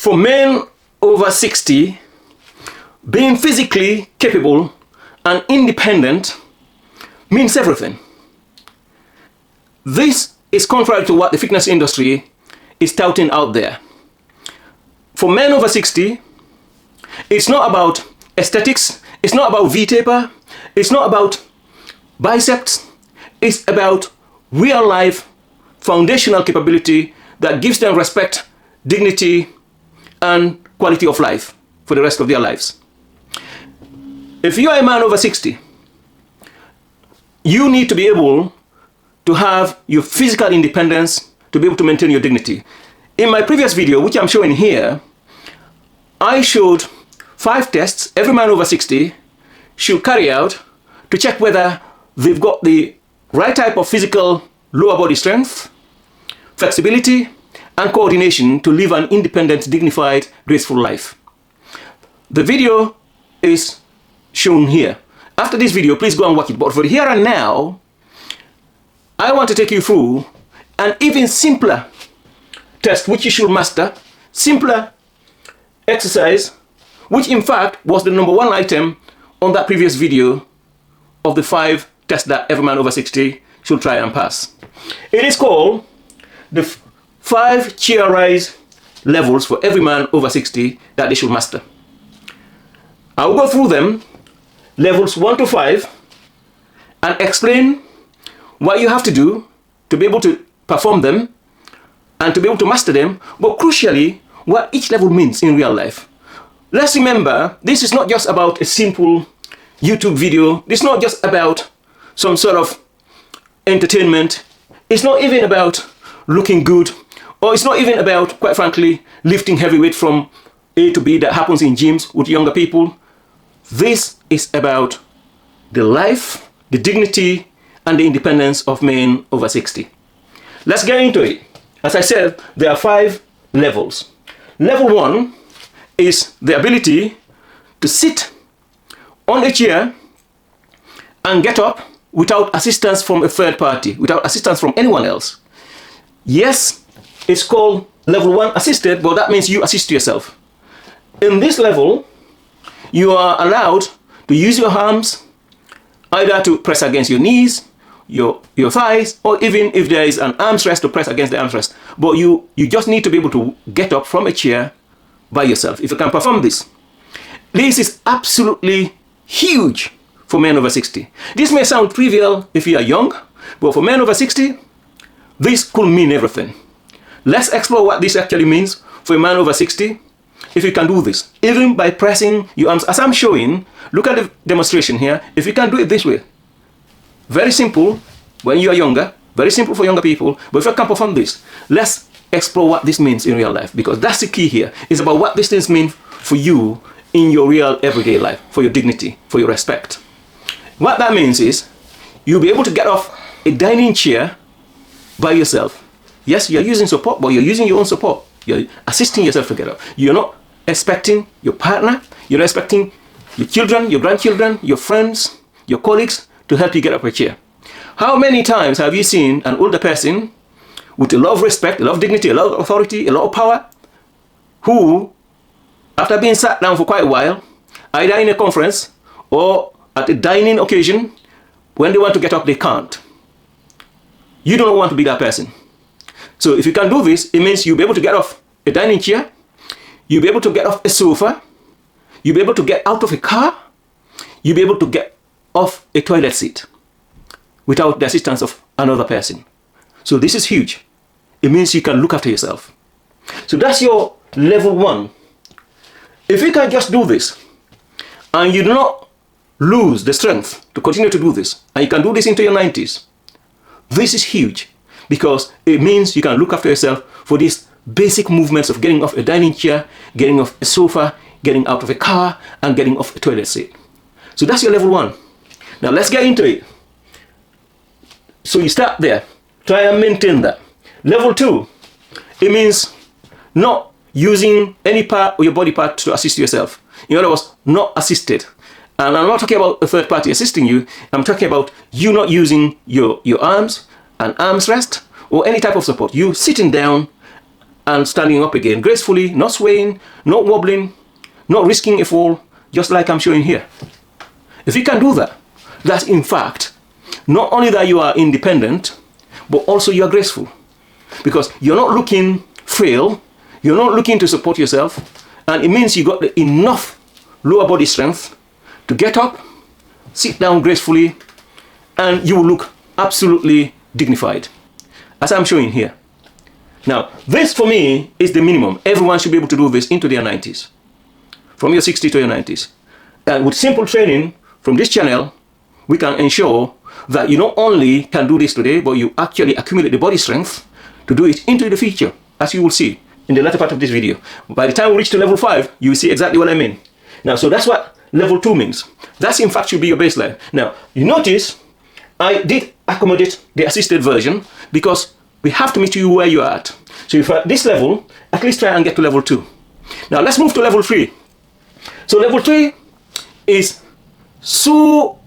For men over 60, being physically capable and independent means everything. This is contrary to what the fitness industry is touting out there. For men over 60, it's not about aesthetics, it's not about V-taper, it's not about biceps, it's about real life foundational capability that gives them respect, dignity, and quality of life for the rest of their lives. If you are a man over 60, you need to be able to have your physical independence to be able to maintain your dignity. In my previous video, which I'm showing here, I showed 5 tests every man over 60 should carry out to check whether they've got the right type of physical lower body strength, flexibility, and coordination to live an independent, dignified, graceful life. The video is shown here. After this video, please go and watch it. But for here and now, I want to take you through an even simpler test which you should master, simpler exercise, which in fact was the #1 item on that previous video of the 5 tests that every man over 60 should try and pass. It is called the 5 chair rise levels for every man over 60 that they should master. I will go through them, levels 1 to 5, and explain what you have to do to be able to perform them and to be able to master them, but crucially, what each level means in real life. Let's remember, this is not just about a simple YouTube video. This is not just about some sort of entertainment. It's not even about looking good, or it's not even about, quite frankly, lifting heavy weight from A to B that happens in gyms with younger people. This is about the life, the dignity, and the independence of men over 60. Let's get into it. As I said, there are 5 levels. Level 1 is the ability to sit on a chair and get up without assistance from a third party, without assistance from anyone else. Yes, it's called level 1 assisted, but that means you assist yourself. In this level, you are allowed to use your arms either to press against your knees, your thighs, or even if there is an armrest to press against the armrest. But you just need to be able to get up from a chair by yourself. If you can perform this, this is absolutely huge for men over 60. This may sound trivial if you are young, but for men over 60, this could mean everything. Let's explore what this actually means for a man over 60. If you can do this, even by pressing your arms, as I'm showing, look at the demonstration here. If you can do it this way, very simple when you are younger, very simple for younger people, but if you can perform this, let's explore what this means in real life, because that's the key here. It's about what these things mean for you in your real everyday life, for your dignity, for your respect. What that means is you'll be able to get off a dining chair by yourself. Yes, you're using support, but you're using your own support. You're assisting yourself to get up. You're not expecting your partner, you're not expecting your children, your grandchildren, your friends, your colleagues to help you get up a chair. How many times have you seen an older person with a lot of respect, a lot of dignity, a lot of authority, a lot of power, who, after being sat down for quite a while, either in a conference or at a dining occasion, when they want to get up, they can't? You don't want to be that person. So if you can do this, it means you'll be able to get off a dining chair, you'll be able to get off a sofa, you'll be able to get out of a car, you'll be able to get off a toilet seat without the assistance of another person. So this is huge. It means you can look after yourself. So that's your level 1. If you can just do this, and you do not lose the strength to continue to do this, and you can do this into your 90s, this is huge, because it means you can look after yourself for these basic movements of getting off a dining chair, getting off a sofa, getting out of a car, and getting off a toilet seat. So that's your level 1. Now let's get into it. So you start there. Try and maintain that. Level 2, it means not using any part of your body part to assist yourself. In other words, not assisted. And I'm not talking about a third party assisting you. I'm talking about you not using your arms, an arms rest, or any type of support. You sitting down and standing up again gracefully, not swaying, not wobbling, not risking a fall, just like I'm showing here. If you can do that, that's in fact not only that you are independent, but also you are graceful, because you're not looking frail, you're not looking to support yourself, and it means you got enough lower body strength to get up, sit down gracefully, and you will look absolutely dignified, as I'm showing here. Now, this for me is the minimum. Everyone should be able to do this into their 90s, from your 60s to your 90s. And with simple training from this channel, we can ensure that you not only can do this today, but you actually accumulate the body strength to do it into the future, as you will see in the latter part of this video. By the time we reach to level 5, you will see exactly what I mean. Now, so that's what level 2 means. That's in fact should be your baseline. Now, you notice I did accommodate the assisted version because we have to meet you where you are at. So if you're at this level, at least try and get to level 2. Now let's move to level 3. So level 3 is so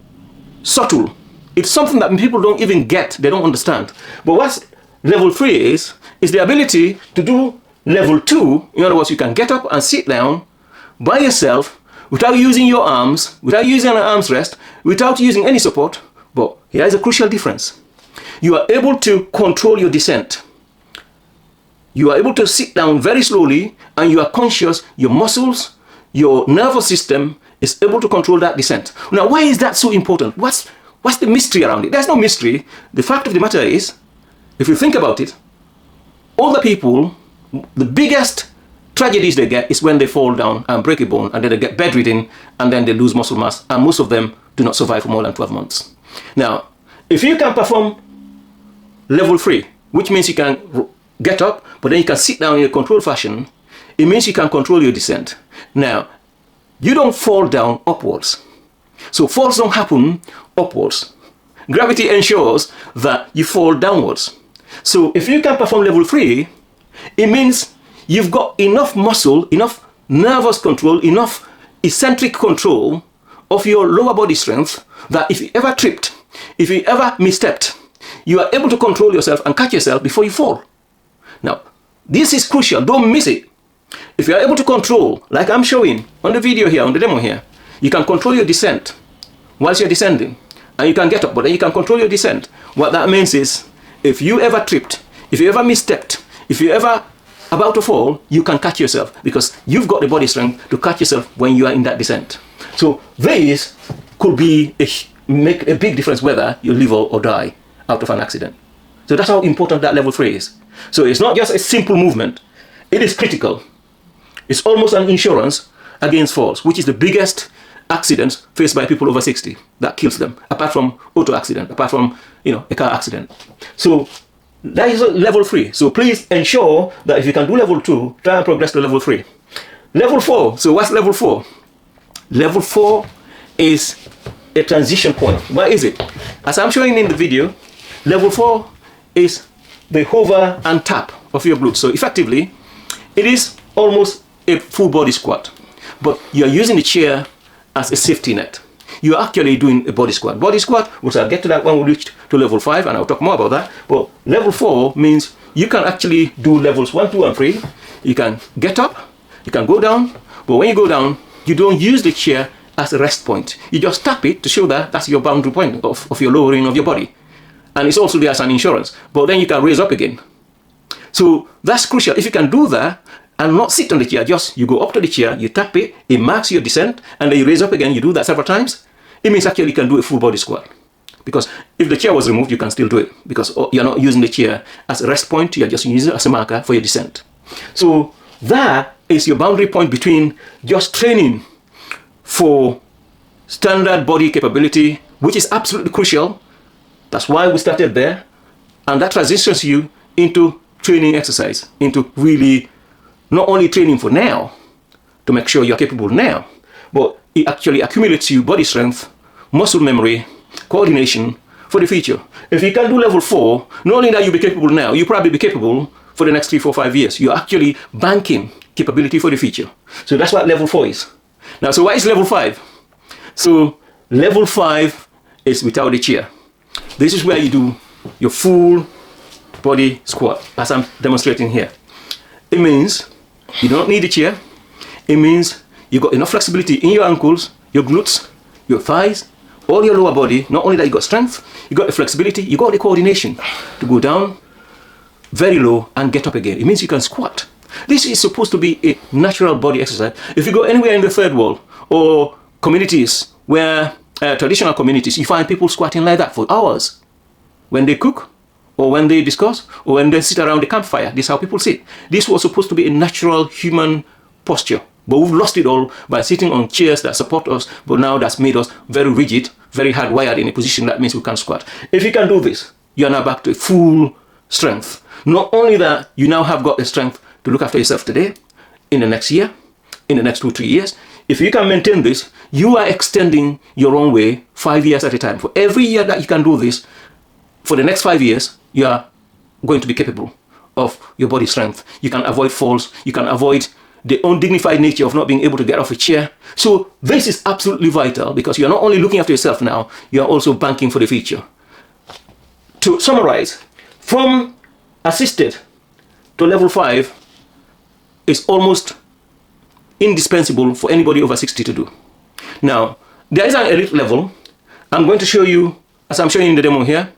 subtle. It's something that people don't even get, they don't understand. But what level 3 is the ability to do level 2. In other words, you can get up and sit down by yourself without using your arms, without using an arms rest, without using any support. But here is a crucial difference. You are able to control your descent. You are able to sit down very slowly, and you are conscious, your muscles, your nervous system is able to control that descent. Now, why is that so important? What's the mystery around it? There's no mystery. The fact of the matter is, if you think about it, all the people, the biggest tragedies they get is when they fall down and break a bone, and then they get bedridden, and then they lose muscle mass, and most of them do not survive for more than 12 months. Now, if you can perform level 3, which means you can get up, but then you can sit down in a controlled fashion, it means you can control your descent. Now, you don't fall down upwards. So falls don't happen upwards. Gravity ensures that you fall downwards. So if you can perform level 3, it means you've got enough muscle, enough nervous control, enough eccentric control of your lower body strength that if you ever tripped, if you ever misstepped, you are able to control yourself and catch yourself before you fall. Now, this is crucial. Don't miss it. If you are able to control, like I'm showing on the video here, on the demo here, you can control your descent whilst you're descending. And you can get up, but then you can control your descent. What that means is, if you ever tripped, if you ever misstepped, if you ever about to fall, you can catch yourself because you've got the body strength to catch yourself when you are in that descent. So this could be make a big difference whether you live or die out of an accident. So that's how important that level 3 is. So it's not just a simple movement. It is critical. It's almost an insurance against falls, which is the biggest accidents faced by people over 60 that kills them, apart from auto accident, apart from, a car accident. So that is level 3. So please ensure that if you can do level 2, try and progress to level 3. Level 4. So what's level 4? Level 4 is a transition point. What is it? As I'm showing in the video, level 4 is the hover and tap of your glutes. So effectively, it is almost a full body squat, but you're using the chair as a safety net. You're actually doing a body squat. Body squat, which I'll get to that when we reach to level 5, and I'll talk more about that. But level 4 means you can actually do levels 1, 2, and 3. You can get up, you can go down, but when you go down, you don't use the chair as a rest point. You just tap it to show that that's your boundary point of your lowering of your body. And it's also there as an insurance, but then you can raise up again. So that's crucial. If you can do that and not sit on the chair, just you go up to the chair, you tap it, it marks your descent, and then you raise up again, you do that several times, it means actually you can do a full body squat. Because if the chair was removed, you can still do it, because you're not using the chair as a rest point, you're just using it as a marker for your descent. So that is your boundary point between just training for standard body capability, which is absolutely crucial. That's why we started there. And that transitions you into training exercise, into really not only training for now, to make sure you're capable now, but it actually accumulates you body strength, muscle memory, coordination for the future. If you can do level 4, not only that you'll be capable now, you'll probably be capable for the next 3, 4, 5 years. You're actually banking capability for the future. So that's what level 4 is. Now, so what is level 5? So level 5 is without the chair. This is where you do your full body squat, as I'm demonstrating here. It means you don't need a chair. It means you got enough flexibility in your ankles, your glutes, your thighs, all your lower body. Not only that, you got strength, you got the flexibility, you got the coordination to go down very low and get up again. It means you can squat. This is supposed to be a natural body exercise. If you go anywhere in the third world or communities where traditional communities, you find people squatting like that for hours when they cook or when they discuss or when they sit around the campfire. This is how people sit. This was supposed to be a natural human posture, but we've lost it all by sitting on chairs that support us, but now that's made us very rigid, very hardwired in a position that means we can't squat. If you can do this, you're now back to full strength. Not only that, you now have got the strength to look after yourself today, in the next year, in the next 2-3 years. If you can maintain this, you are extending your own way 5 years at a time. For every year that you can do this, for the next 5 years, you are going to be capable of your body strength. You can avoid falls. You can avoid the undignified nature of not being able to get off a chair. So this is absolutely vital because you're not only looking after yourself now, you're also banking for the future. To summarize, from assisted to level 5 is almost indispensable for anybody over 60 to do. Now, there is an elite level. I'm going to show you, as I'm showing you in the demo here,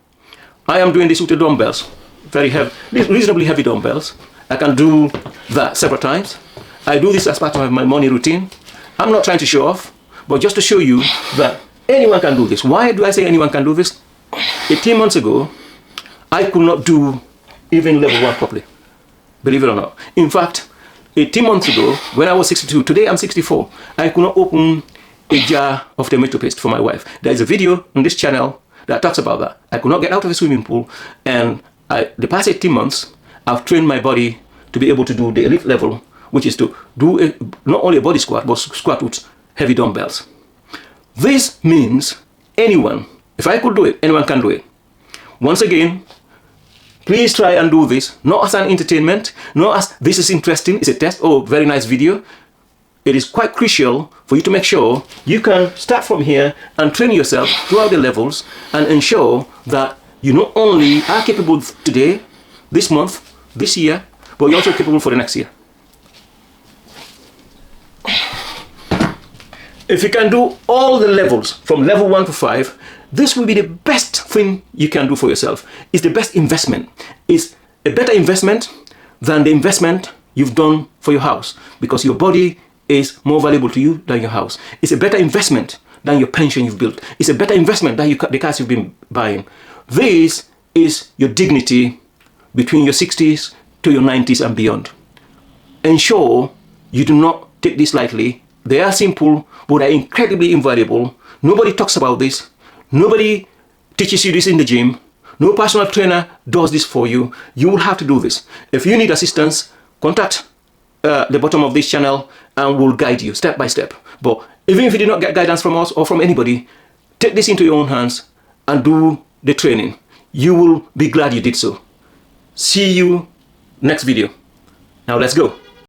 I am doing this with the dumbbells, very heavy, reasonably heavy dumbbells. I can do that several times. I do this as part of my morning routine. I'm not trying to show off, but just to show you that anyone can do this. Why do I say anyone can do this? 18 months ago, I could not do even level 1 properly, believe it or not. In fact, 18 months ago, when I was 62, today I'm 64, I could not open a jar of tomato paste for my wife. There is a video on this channel that talks about that. I could not get out of a swimming pool, and the past 18 months, I've trained my body to be able to do the elite level, which is to do not only a body squat, but squat with heavy dumbbells. This means anyone, if I could do it, anyone can do it. Once again, please try and do this, not as an entertainment, not as this is interesting, it's a test, oh, very nice video. It is quite crucial for you to make sure you can start from here and train yourself throughout the levels and ensure that you not only are capable today, this month, this year, but you're also capable for the next year. If you can do all the levels from level 1 to 5, this will be the best thing you can do for yourself. It's the best investment. It's a better investment than the investment you've done for your house, because your body is more valuable to you than your house. It's a better investment than your pension you've built. It's a better investment than the cars you've been buying. This is your dignity between your 60s to your 90s and beyond. Ensure you do not take this lightly. They are simple, but they're incredibly invaluable. Nobody talks about this. Nobody teaches you this in the gym. No personal trainer does this for you. You will have to do this. If you need assistance, contact the bottom of this channel and we'll guide you step by step. But even if you did not get guidance from us or from anybody, take this into your own hands and do the training. You will be glad you did so. See you next video. Now let's go.